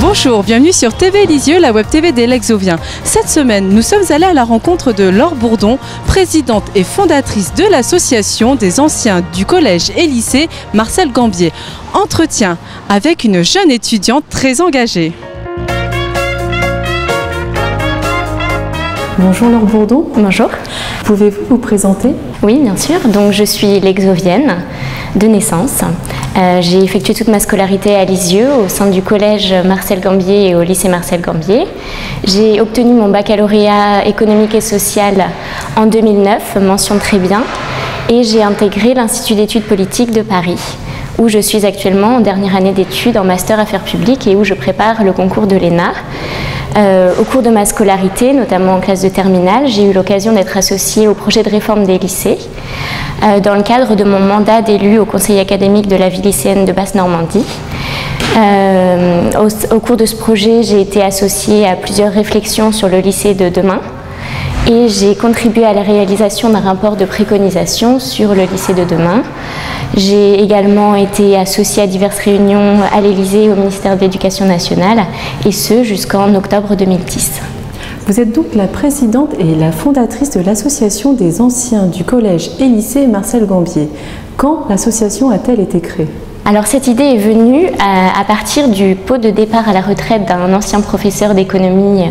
Bonjour, bienvenue sur TV Lisieux, la web TV des Lexoviens. Cette semaine, nous sommes allés à la rencontre de Laure Bourdon, présidente et fondatrice de l'association des anciens du collège et lycée Marcel Gambier. Entretien avec une jeune étudiante très engagée. Bonjour Laure Bourdon. Bonjour. Pouvez-vous vous présenter? Oui, bien sûr. Donc, je suis lexovienne de naissance. J'ai effectué toute ma scolarité à Lisieux au sein du collège Marcel Gambier et au lycée Marcel Gambier. J'ai obtenu mon baccalauréat économique et social en 2009, mention très bien, et j'ai intégré l'Institut d'études politiques de Paris, où je suis actuellement en dernière année d'études en master affaires publiques et où je prépare le concours de l'ENA. Au cours de ma scolarité, notamment en classe de terminale, j'ai eu l'occasion d'être associée au projet de réforme des lycées dans le cadre de mon mandat d'élu au conseil académique de la vie lycéenne de Basse-Normandie. Au cours de ce projet, j'ai été associée à plusieurs réflexions sur le lycée de demain et j'ai contribué à la réalisation d'un rapport de préconisation sur le lycée de demain. J'ai également été associée à diverses réunions à l'Élysée et au ministère de l'Éducation nationale, et ce jusqu'en octobre 2010. Vous êtes donc la présidente et la fondatrice de l'association des anciens du collège et lycée Marcel Gambier. Quand l'association a-t-elle été créée? Alors cette idée est venue à partir du pot de départ à la retraite d'un ancien professeur d'économie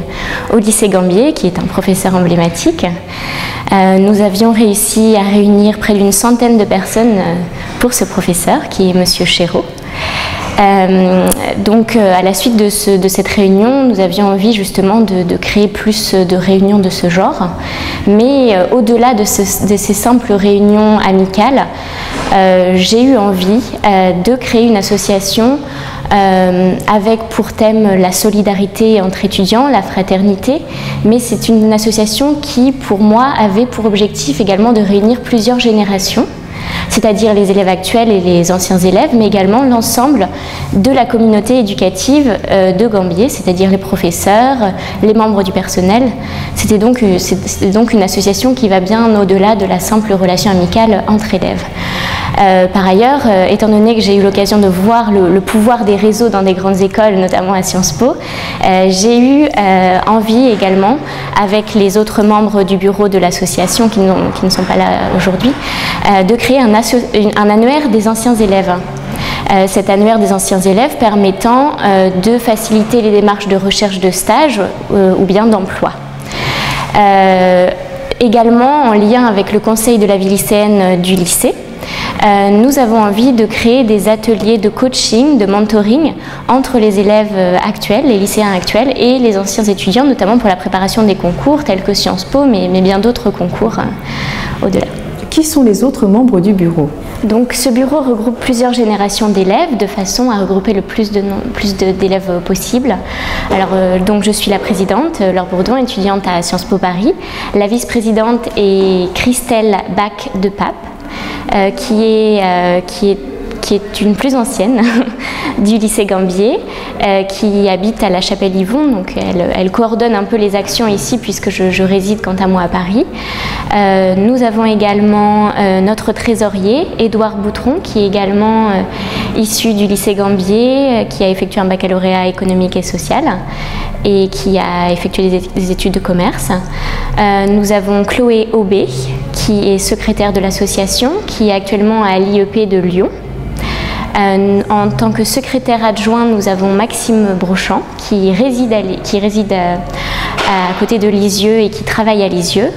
au lycée Gambier, qui est un professeur emblématique. Nous avions réussi à réunir près d'une centaine de personnes pour ce professeur, qui est Monsieur Chéreau. Donc à la suite de cette réunion, nous avions envie justement de créer plus de réunions de ce genre. Mais au-delà de ces simples réunions amicales, j'ai eu envie de créer une association avec pour thème la solidarité entre étudiants, la fraternité, mais c'est une association qui, pour moi, avait pour objectif également de réunir plusieurs générations, c'est-à-dire les élèves actuels et les anciens élèves, mais également l'ensemble de la communauté éducative de Gambier, c'est-à-dire les professeurs, les membres du personnel. C'était donc une association qui va bien au-delà de la simple relation amicale entre élèves. Par ailleurs, étant donné que j'ai eu l'occasion de voir le pouvoir des réseaux dans des grandes écoles, notamment à Sciences Po, j'ai eu envie également, avec les autres membres du bureau de l'association qui ne sont pas là aujourd'hui, de créer un annuaire des anciens élèves. Cet annuaire des anciens élèves permettant de faciliter les démarches de recherche de stage ou bien d'emploi. Également, en lien avec le conseil de la vie lycéenne du lycée, nous avons envie de créer des ateliers de coaching, de mentoring entre les élèves actuels, les lycéens actuels et les anciens étudiants, notamment pour la préparation des concours tels que Sciences Po, mais bien d'autres concours au-delà. Qui sont les autres membres du bureau? Donc ce bureau regroupe plusieurs générations d'élèves de façon à regrouper le plus d'élèves possible. Alors donc je suis la présidente, Laure Bourdon, étudiante à Sciences Po Paris. La vice-présidente est Christelle Bach de Pape, qui est une plus ancienne du lycée Gambier, qui habite à la Chapelle-Yvon, donc elle coordonne un peu les actions ici puisque je réside quant à moi à Paris. Nous avons également notre trésorier, Édouard Boutron, qui est également issu du lycée Gambier, qui a effectué un baccalauréat économique et social et qui a effectué des études de commerce. Nous avons Chloé Aubé, qui est secrétaire de l'association, qui est actuellement à l'IEP de Lyon. En tant que secrétaire adjoint, nous avons Maxime Brochant, qui réside à côté de Lisieux et qui travaille à Lisieux.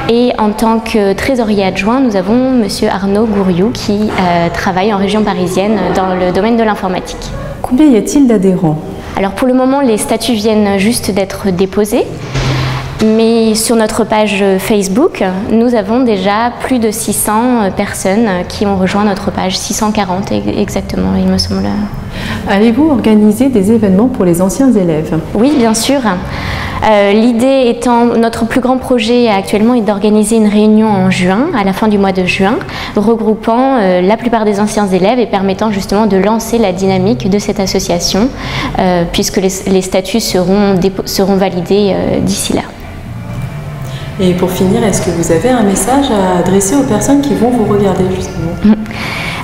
Et en tant que trésorier adjoint, nous avons Monsieur Arnaud Gouriou, qui travaille en région parisienne dans le domaine de l'informatique. Combien y a-t-il d'adhérents? Alors pour le moment, les statuts viennent juste d'être déposés. Mais Et sur notre page Facebook, nous avons déjà plus de 600 personnes qui ont rejoint notre page, 640 exactement, il me semble. Allez-vous organiser des événements pour les anciens élèves? Oui, bien sûr. L'idée étant, notre plus grand projet actuellement est d'organiser une réunion en juin, à la fin du mois de juin, regroupant la plupart des anciens élèves et permettant justement de lancer la dynamique de cette association, puisque les statuts seront validés d'ici là. Et pour finir, est-ce que vous avez un message à adresser aux personnes qui vont vous regarder justement?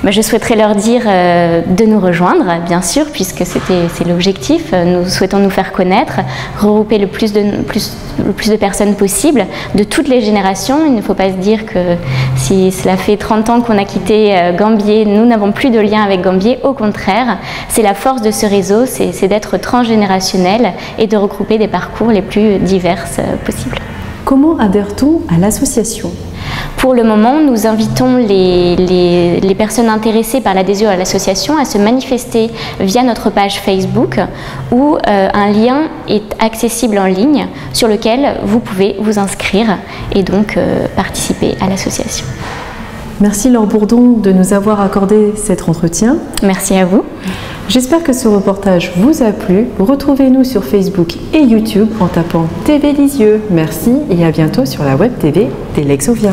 Je souhaiterais leur dire de nous rejoindre, bien sûr, puisque c'est l'objectif. Nous souhaitons nous faire connaître, regrouper le plus de personnes possible, de toutes les générations. Il ne faut pas se dire que si cela fait 30 ans qu'on a quitté Gambier, nous n'avons plus de lien avec Gambier. Au contraire, c'est la force de ce réseau, c'est d'être transgénérationnel et de regrouper des parcours les plus divers possibles. Comment adhère-t-on à l'association? Pour le moment, nous invitons les personnes intéressées par l'adhésion à l'association à se manifester via notre page Facebook où un lien est accessible en ligne sur lequel vous pouvez vous inscrire et donc participer à l'association. Merci Laure Bourdon de nous avoir accordé cet entretien. Merci à vous. J'espère que ce reportage vous a plu. Retrouvez-nous sur Facebook et YouTube en tapant TV Lisieux. Merci et à bientôt sur la web TV des Lexoviens.